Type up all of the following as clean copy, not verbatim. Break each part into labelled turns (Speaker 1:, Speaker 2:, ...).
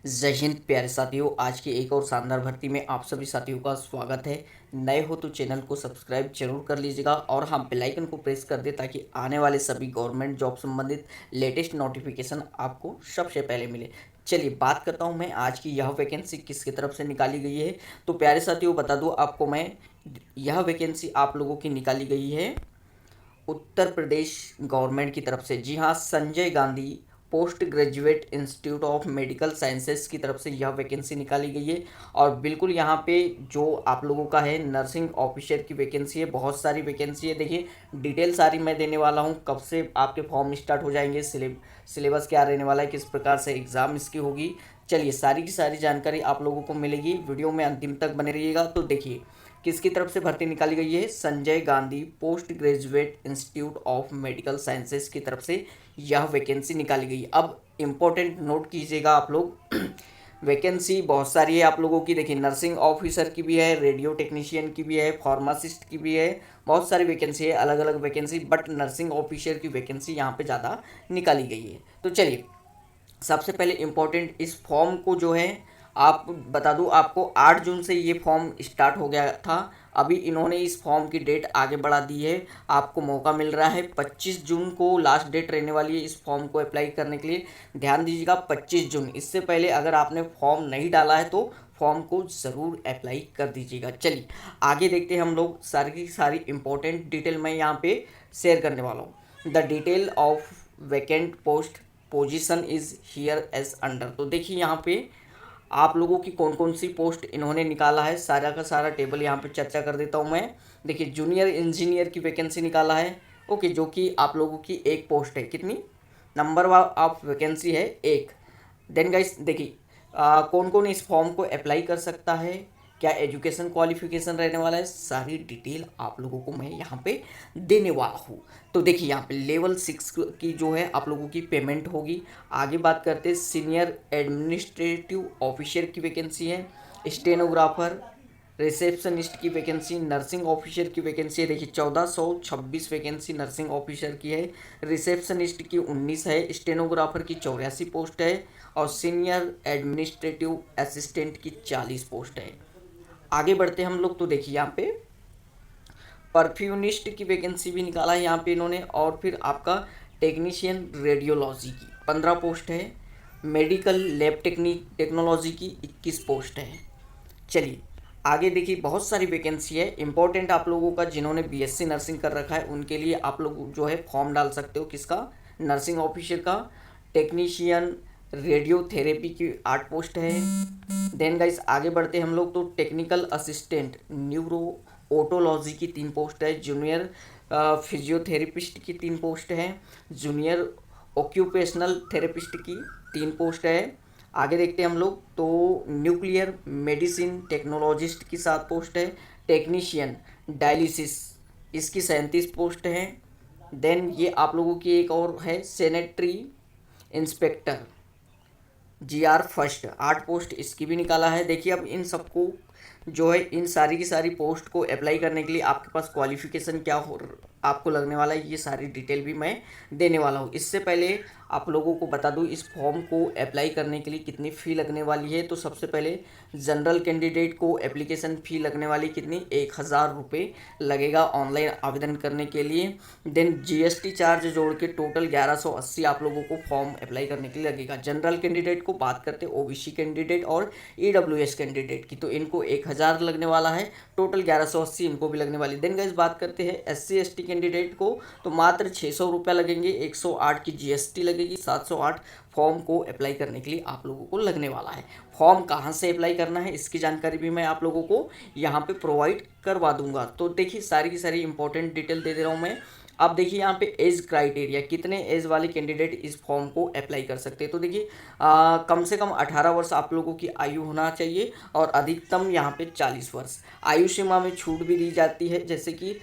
Speaker 1: जय हिंद प्यारे साथियों। आज की एक और शानदार भर्ती में आप सभी साथियों का स्वागत है। नए हो तो चैनल को सब्सक्राइब जरूर कर लीजिएगा और हाँ, बेल आइकन को प्रेस कर दे ताकि आने वाले सभी गवर्नमेंट जॉब संबंधित लेटेस्ट नोटिफिकेशन आपको सबसे पहले मिले। चलिए बात करता हूँ मैं आज की यह वैकेंसी किसकी तरफ से निकाली गई है। तो प्यारे साथियों बता दूँ आपको मैं, यह वैकेंसी आप लोगों की निकाली गई है उत्तर प्रदेश गवर्नमेंट की तरफ से। जी हाँ, Sanjay Gandhi post graduate institute of medical sciences की तरफ से यह वैकेंसी निकाली गई है। और बिल्कुल यहाँ पे जो आप लोगों का है नर्सिंग ऑफिसर की वैकेंसी है, बहुत सारी वैकेंसी है। देखिए डिटेल सारी मैं देने वाला हूँ, कब से आपके फॉर्म स्टार्ट हो जाएंगे, सिलेबस क्या रहने वाला है, किस प्रकार से एग्ज़ाम इसकी होगी। चलिए सारी की सारी जानकारी आप लोगों को मिलेगी, वीडियो में अंतिम तक बने रहिएगा। तो देखिए किसकी तरफ से भर्ती निकाली गई है, Sanjay Gandhi post graduate institute of medical sciences की तरफ से यह वैकेंसी निकाली गई। अब इम्पोर्टेंट नोट कीजिएगा आप लोग वैकेंसी बहुत सारी है आप लोगों की। देखिए नर्सिंग ऑफिसर की भी है, रेडियो टेक्नीशियन की भी है, फार्मासिस्ट की भी है, बहुत सारी वैकेंसी है, अलग अलग वैकेंसी, बट नर्सिंग ऑफिसर की वैकेंसी यहाँ पे ज़्यादा निकाली गई है। तो चलिए सबसे पहले इम्पोर्टेंट इस फॉर्म को जो है आप बता दूं आपको, 8 जून से ये फॉर्म स्टार्ट हो गया था। अभी इन्होंने इस फॉर्म की डेट आगे बढ़ा दी है। आपको मौका मिल रहा है 25 जून को लास्ट डेट रहने वाली है इस फॉर्म को अप्लाई करने के लिए। ध्यान दीजिएगा 25 जून, इससे पहले अगर आपने फॉर्म नहीं डाला है तो फॉर्म को ज़रूर अप्लाई कर दीजिएगा। चलिए आगे देखते हैं हम लोग, सारी की सारी इंपॉर्टेंट डिटेल मैं यहाँ पे शेयर करने वाला हूँ। The detail of vacant post position is here as under. तो देखिए यहाँ पे आप लोगों की कौन कौन सी पोस्ट इन्होंने निकाला है, सारा का सारा टेबल यहाँ पे चर्चा कर देता हूँ मैं। देखिए जूनियर इंजीनियर की वैकेंसी निकाला है, ओके, जो कि आप लोगों की एक पोस्ट है। कितनी नंबर ऑफ वैकेंसी है, एक। देन गाइस देखिए कौन कौन इस फॉर्म को अप्लाई कर सकता है, क्या एजुकेशन क्वालिफिकेशन रहने वाला है, सारी डिटेल आप लोगों को मैं यहाँ पे देने वाला हूँ। तो देखिए यहाँ पे लेवल 6 की जो है आप लोगों की पेमेंट होगी। आगे बात करते हैं, सीनियर एडमिनिस्ट्रेटिव ऑफिसर की वैकेंसी है, स्टेनोग्राफर, रिसेप्शनिस्ट की वैकेंसी, नर्सिंग ऑफिसर की वैकेंसी है। देखिए 1426 वैकेंसी नर्सिंग ऑफिसर की है, रिसेप्शनिस्ट की 19 है, स्टेनोग्राफर की 84 पोस्ट है और सीनियर एडमिनिस्ट्रेटिव असिस्टेंट की 40 पोस्ट है। आगे बढ़ते हैं हम लोग, तो देखिए यहाँ पे परफ्यूनिस्ट की वैकेंसी भी निकाला है यहाँ पे इन्होंने। और फिर आपका टेक्नीशियन रेडियोलॉजी की 15 पोस्ट है, मेडिकल लैब टेक्नोलॉजी की 21 पोस्ट है। चलिए आगे देखिए बहुत सारी वैकेंसी है। इंपॉर्टेंट आप लोगों का जिन्होंने बीएससी नर्सिंग कर रखा है उनके लिए आप लोग जो है फॉर्म डाल सकते हो, किसका, नर्सिंग ऑफिसर का। टेक्नीशियन रेडियोथेरेपी की 8 पोस्ट है। देन गाइस आगे बढ़ते हैं हम लोग, तो टेक्निकल असिस्टेंट न्यूरो ओटोलॉजी की 3 पोस्ट है, जूनियर फिजियोथेरेपिस्ट की 3 पोस्ट है, जूनियर ऑक्यूपेशनल थेरेपिस्ट की 3 पोस्ट है। आगे देखते हैं हम लोग, तो न्यूक्लियर मेडिसिन टेक्नोलॉजिस्ट की 7 पोस्ट है, टेक्नीशियन डायलिसिस इसकी 37 पोस्ट है। देन ये आप लोगों की एक और है, sanitary inspector GR first 8 post इसकी भी निकाला है। देखिए अब इन सबको जो है, इन सारी की सारी पोस्ट को अप्लाई करने के लिए आपके पास क्वालिफिकेशन क्या हो आपको लगने वाला है, ये सारी डिटेल भी मैं देने वाला हूँ। इससे पहले आप लोगों को बता दूँ इस फॉर्म को अप्लाई करने के लिए कितनी फ़ी लगने वाली है। तो सबसे पहले जनरल कैंडिडेट को एप्लीकेशन फ़ी लगने वाली कितनी, 1000 रुपये लगेगा ऑनलाइन आवेदन करने के लिए। देन जीएसटी चार्ज जोड़ के टोटल 1180 आप लोगों को फॉर्म अप्लाई करने के लिए लगेगा। जनरल कैंडिडेट को बात करते हैं, ओबीसी कैंडिडेट और ईडब्ल्यूएस कैंडिडेट की, तो इनको 1000 लगने वाला है, टोटल 1180 इनको भी लगने वाली। देन गाइस बात करते हैं एससी एसटी कैंडिडेट को, तो मात्र 600 रुपये लगेंगे, 108 की जीएसटी लगेगी, 708 फॉर्म को अप्लाई करने के लिए आप लोगों को लगने वाला है। फॉर्म कहाँ से अप्लाई करना है इसकी जानकारी भी मैं आप लोगों को यहाँ पे प्रोवाइड करवा दूंगा। तो देखिए सारी की सारी इंपॉर्टेंट डिटेल दे दे रहा हूँ मैं। अब देखिए यहाँ पे एज क्राइटेरिया, कितने एज वाले कैंडिडेट इस फॉर्म को अप्लाई कर सकते हैं। तो देखिए कम से कम 18 वर्ष आप लोगों की आयु होना चाहिए और अधिकतम यहाँ पे 40 वर्ष। आयु सीमा में छूट भी दी जाती है, जैसे कि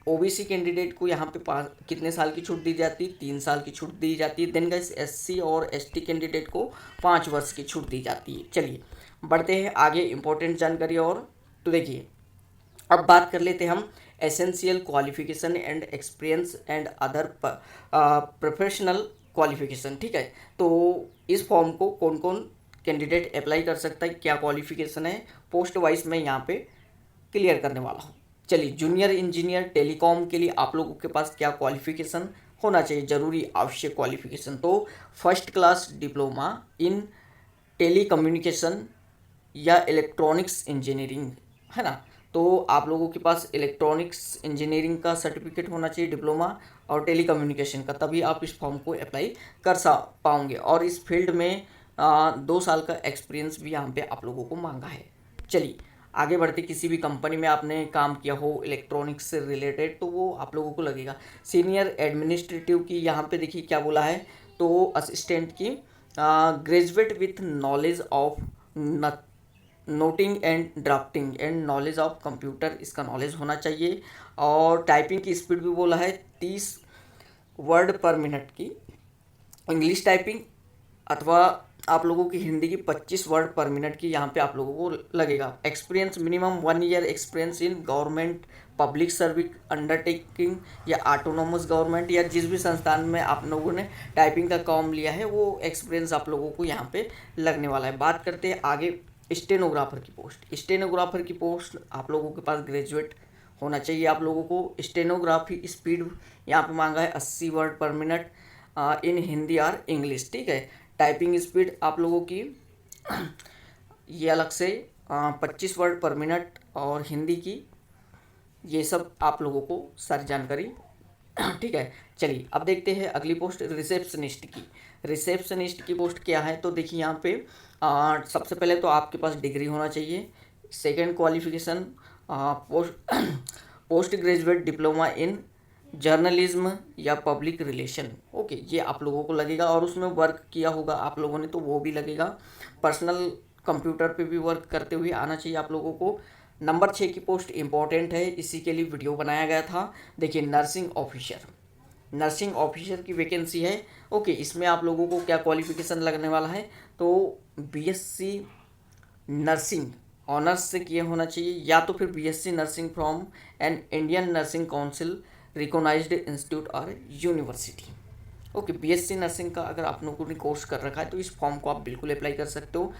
Speaker 1: ओबीसी कैंडिडेट को यहाँ पे कितने साल की छूट दी जाती है, 3 साल की छूट दी जाती है। देन गाइस एससी और एसटी कैंडिडेट को 5 वर्ष की छूट दी जाती है। चलिए बढ़ते हैं आगे इंपॉर्टेंट जानकारी और, तो देखिए अब बात कर लेते हैं हम essential qualification and experience and other professional qualification, ठीक है। तो इस फॉर्म को कौन कौन कैंडिडेट अप्लाई कर सकता है, क्या क्वालिफिकेशन है, पोस्ट वाइज मैं यहाँ पे क्लियर करने वाला हूँ। चलिए, जूनियर इंजीनियर टेलीकॉम के लिए आप लोगों के पास क्या क्वालिफिकेशन होना चाहिए, ज़रूरी आवश्यक क्वालिफिकेशन, तो first class diploma in telecommunication या इलेक्ट्रॉनिक्स इंजीनियरिंग, है ना। तो आप लोगों के पास इलेक्ट्रॉनिक्स इंजीनियरिंग का सर्टिफिकेट होना चाहिए, डिप्लोमा और टेलीकम्युनिकेशन का, तभी आप इस फॉर्म को अप्लाई कर पाओगे। और इस फील्ड में 2 साल का एक्सपीरियंस भी यहाँ पे आप लोगों को मांगा है। चलिए आगे बढ़ते, किसी भी कंपनी में आपने काम किया हो इलेक्ट्रॉनिक्स से रिलेटेड तो वो आप लोगों को लगेगा। सीनियर एडमिनिस्ट्रेटिव की यहाँ पे देखिए क्या बोला है, तो असिस्टेंट की graduate with knowledge of noting and drafting and knowledge of computer, इसका नॉलेज होना चाहिए। और टाइपिंग की स्पीड भी बोला है 30 वर्ड पर मिनट की इंग्लिश टाइपिंग, अथवा आप लोगों की हिंदी की 25 वर्ड पर मिनट की यहाँ पे आप लोगों को लगेगा। Experience minimum 1 year experience in government public service undertaking या ऑटोनोमस गवर्नमेंट, या जिस भी संस्थान में आप लोगों ने टाइपिंग का काम लिया है वो एक्सपीरियंस आप लोगों को यहाँ पे लगने वाला है। बात करते हैं आगे स्टेनोग्राफर की पोस्ट। स्टेनोग्राफर की पोस्ट आप लोगों के पास ग्रेजुएट होना चाहिए आप लोगों को। स्टेनोग्राफी स्पीड यहाँ पे मांगा है 80 वर्ड पर मिनट इन हिंदी और इंग्लिश, ठीक है। टाइपिंग स्पीड आप लोगों की ये अलग से 25 वर्ड पर मिनट और हिंदी की, ये सब आप लोगों को सारी जानकारी ठीक है। चलिए अब देखते हैं अगली पोस्ट रिसेप्शनिस्ट की। रिसेप्शनिस्ट की पोस्ट क्या है, तो देखिए यहाँ पे सबसे पहले तो आपके पास डिग्री होना चाहिए। Second qualification post graduate diploma in journalism या पब्लिक रिलेशन, ओके, ये आप लोगों को लगेगा। और उसमें वर्क किया होगा आप लोगों ने तो वो भी लगेगा। पर्सनल कंप्यूटर पे भी वर्क करते हुए आना चाहिए आप लोगों को। नंबर 6 की पोस्ट इंपॉर्टेंट है, इसी के लिए वीडियो बनाया गया था। देखिए नर्सिंग ऑफिसर, नर्सिंग ऑफिसर की वैकेंसी है, ओके। इसमें आप लोगों को क्या क्वालिफिकेशन लगने वाला है, तो बीएससी नर्सिंग ऑनर्स से किए होना चाहिए, या तो फिर BSc nursing from an Indian nursing council recognised institute और यूनिवर्सिटी, ओके। बीएससी नर्सिंग का अगर आप लोगों ने कोर्स कर रखा है तो इस फॉर्म को आप बिल्कुल अप्लाई कर सकते हो।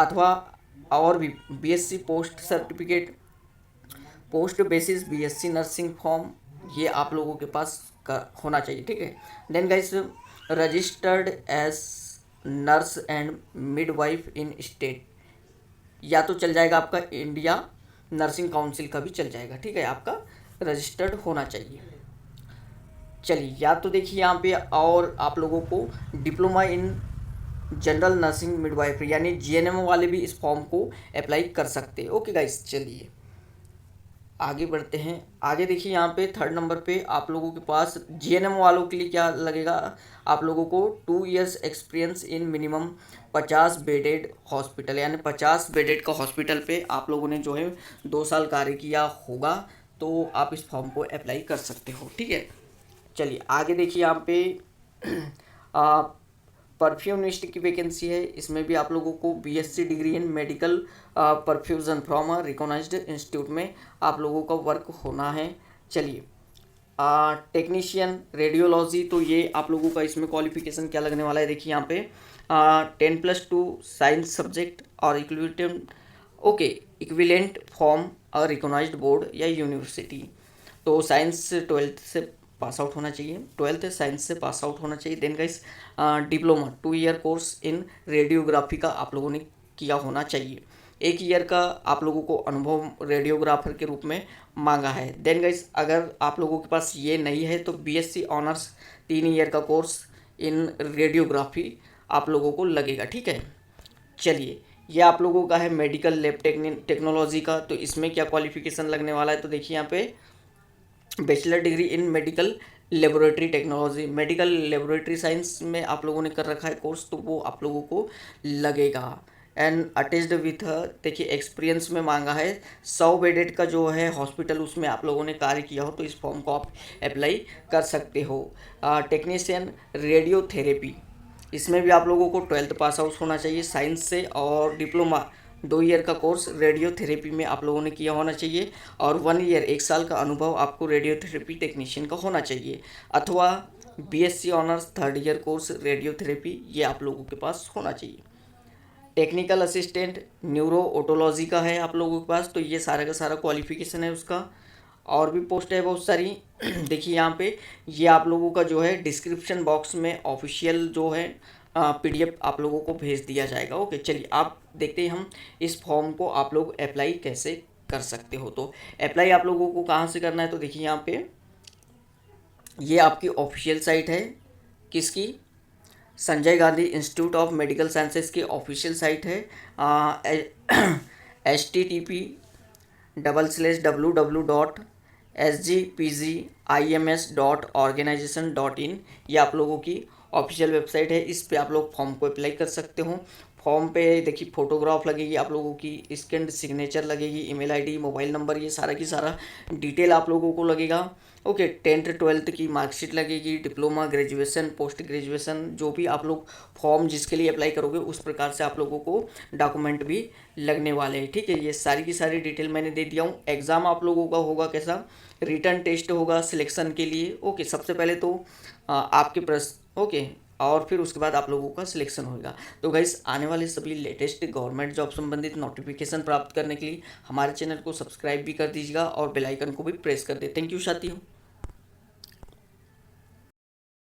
Speaker 1: अथवा और भी BSc post certificate, post basis BSc nursing form, ये आप लोगों के पास होना चाहिए, ठीक है। Then guys registered as nurse and midwife in state, या तो चल जाएगा आपका इंडिया नर्सिंग काउंसिल का भी चल जाएगा, ठीक है, आपका रजिस्टर्ड होना चाहिए। चलिए या तो देखिए यहाँ पे और आप लोगों को diploma in general nursing midwifery यानी जीएनएम वाले भी इस फॉर्म को अप्लाई कर सकते हैं, ओके गाइस। चलिए आगे बढ़ते हैं। आगे देखिए यहाँ पे 3rd नंबर पे आप लोगों के पास जीएनएम वालों के लिए क्या लगेगा, आप लोगों को 2 years experience in minimum 50 bedded hospital, यानी 50 बेडेड का हॉस्पिटल पे आप लोगों ने जो है 2 साल कार्य किया होगा, तो आप इस फॉर्म को अप्लाई कर सकते हो, ठीक है। चलिए आगे देखिए यहाँ पे परफ्यूमिस्ट की वैकेंसी है, इसमें भी आप लोगों को BSc degree in medical perfusion from a recognised institute में आप लोगों का वर्क होना है। चलिए टेक्नीशियन रेडियोलॉजी, तो ये आप लोगों का इसमें क्वालिफिकेशन क्या लगने वाला है, देखिए यहाँ पे 10+2 साइंस सब्जेक्ट और equivalent from a recognised board या यूनिवर्सिटी। तो साइंस 12th से पास आउट होना चाहिए, 12th साइंस से पास आउट होना चाहिए। Then guys diploma 2 year course in radiography का आप लोगों ने किया होना चाहिए, 1 ईयर का आप लोगों को अनुभव रेडियोग्राफर के रूप में मांगा है। देन गाइस अगर आप लोगों के पास ये नहीं है तो बीएससी ऑनर्स 3 ईयर का कोर्स इन रेडियोग्राफी आप लोगों को लगेगा, ठीक है। चलिए ये आप लोगों का है मेडिकल लैब टेक्नोलॉजी का, तो इसमें क्या क्वालिफिकेशन लगने वाला है, तो देखिए यहाँ पे bachelor degree in medical laboratory technology, medical laboratory science में आप लोगों ने कर रखा है कोर्स, तो वो आप लोगों को लगेगा। एंड अटैच्ड विथ देखिए एक्सपीरियंस में मांगा है 100 बेडेड का जो है हॉस्पिटल, उसमें आप लोगों ने कार्य किया हो तो इस फॉर्म को आप अप्लाई कर सकते हो। टेक्नीशियन रेडियोथेरेपी, इसमें भी आप लोगों को 12th पास आउट होना चाहिए साइंस से, और डिप्लोमा 2 ईयर का कोर्स रेडियोथेरेपी में आप लोगों ने किया होना चाहिए, और 1 ईयर 1 साल का अनुभव आपको रेडियोथेरेपी टेक्नीशियन का होना चाहिए। अथवा BSc honours 3rd year course radiotherapy, ये आप लोगों के पास होना चाहिए। टेक्निकल असिस्टेंट न्यूरो ओटोलॉजी का है आप लोगों के पास, तो ये सारा का सारा क्वालिफिकेशन है उसका। और भी पोस्ट है बहुत सारी देखिए यहाँ पे, ये आप लोगों का जो है डिस्क्रिप्शन बॉक्स में ऑफिशियल जो है पीडीएफ आप लोगों को भेज दिया जाएगा। ओके, चलिए आप देखते हैं हम इस फॉर्म को आप लोग अप्लाई कैसे कर सकते हो। तो अप्लाई आप लोगों को कहाँ से करना है, तो देखिए यहाँ पे ये आपकी ऑफिशियल साइट है, किसकी, Sanjay Gandhi institute of medical sciences की ऑफिशियल साइट है। http://www.sgpgims.organization.in, ये आप लोगों की ऑफिशियल वेबसाइट है। इस पे आप लोग फॉर्म को अप्लाई कर सकते हो। फॉर्म पे देखिए फोटोग्राफ लगेगी आप लोगों की, स्कैन्ड सिग्नेचर लगेगी, ईमेल आईडी, मोबाइल नंबर, ये सारा की सारा डिटेल आप लोगों को लगेगा। ओके, 10th 12th की मार्कशीट लगेगी, डिप्लोमा, ग्रेजुएशन, पोस्ट ग्रेजुएशन, जो भी आप लोग फॉर्म जिसके लिए अप्लाई करोगे उस प्रकार से आप लोगों को डॉक्यूमेंट भी लगने वाले हैं। ठीक है, ये सारी की सारी डिटेल मैंने दे दिया हूँ। एग्ज़ाम आप लोगों का होगा कैसा, रिटर्न टेस्ट होगा सिलेक्शन के लिए। ओके, सबसे पहले तो आपके प्रश्न, ओके, और फिर उसके बाद आप लोगों का सिलेक्शन होगा। तो गाइस, आने वाले सभी लेटेस्ट गवर्नमेंट जॉब संबंधित नोटिफिकेशन प्राप्त करने के लिए हमारे चैनल को सब्सक्राइब भी कर दीजिएगा और बेल आइकन को भी प्रेस कर दे। थैंक यू साथियों।